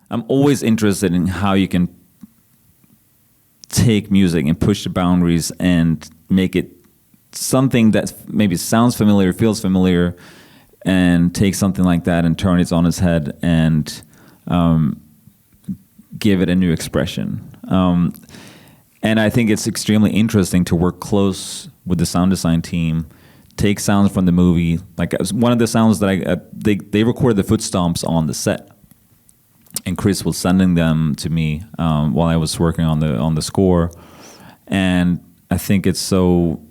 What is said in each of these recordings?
I'm always interested in how you can take music and push the boundaries and make it something that maybe sounds familiar, feels familiar, and take something like that and turn it on its head and give it a new expression. And I think it's extremely interesting to work close with the sound design team, take sounds from the movie. Like one of the sounds that they recorded the foot stomps on the set, and Chris was sending them to me while I was working on the score. And I think it's so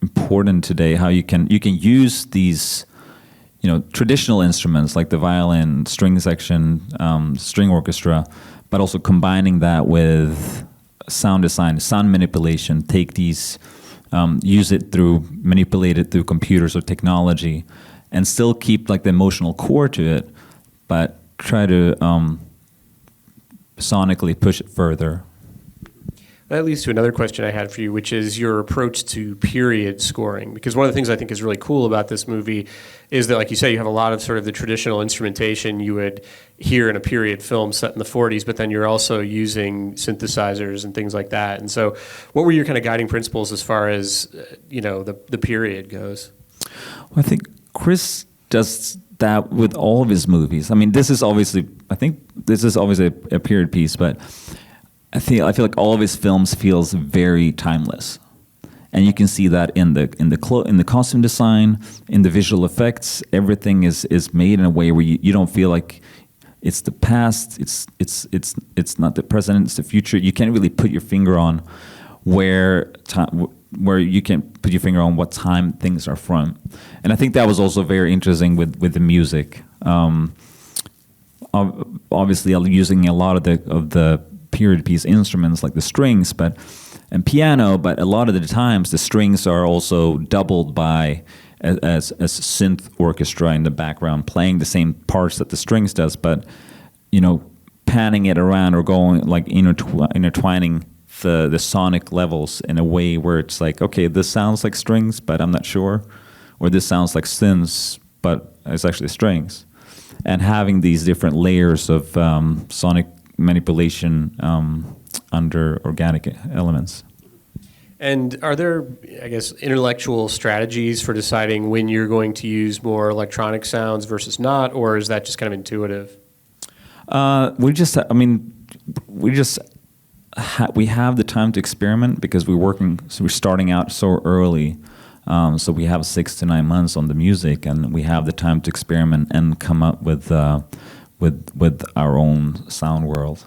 important today how you can use these traditional instruments like the violin, string section, string orchestra, but also combining that with sound design, sound manipulation, take these, manipulate it through computers or technology, and still keep like the emotional core to it, but try to sonically push it further. That leads to another question I had for you, which is your approach to period scoring. Because one of the things I think is really cool about this movie is that, like you say, you have a lot of sort of the traditional instrumentation you would hear in a period film set in the 40s, but then you're also using synthesizers and things like that. And so what were your kind of guiding principles as far as, the period goes? Well, I think Chris does that with all of his movies. I mean, this is obviously a period piece, but I feel like all of his films feels very timeless, and you can see that in the costume design, in the visual effects. Everything is made in a way where you don't feel like it's the past. It's not the present. It's the future. You can't really put your finger on where you can put your finger on what time things are from, and I think that was also very interesting with the music. Obviously, using a lot of the period piece instruments like the strings and piano, but a lot of the times the strings are also doubled by as synth orchestra in the background playing the same parts that the strings does, but panning it around or going like intertwining the sonic levels in a way where it's like, okay, this sounds like strings but I'm not sure, or this sounds like synths but it's actually strings, and having these different layers of sonic manipulation under organic elements. And are there, I guess, intellectual strategies for deciding when you're going to use more electronic sounds versus not, or is that just kind of intuitive? We have the time to experiment because we're starting out so early. So we have 6 to 9 months on the music, and we have the time to experiment and come up with our own sound world.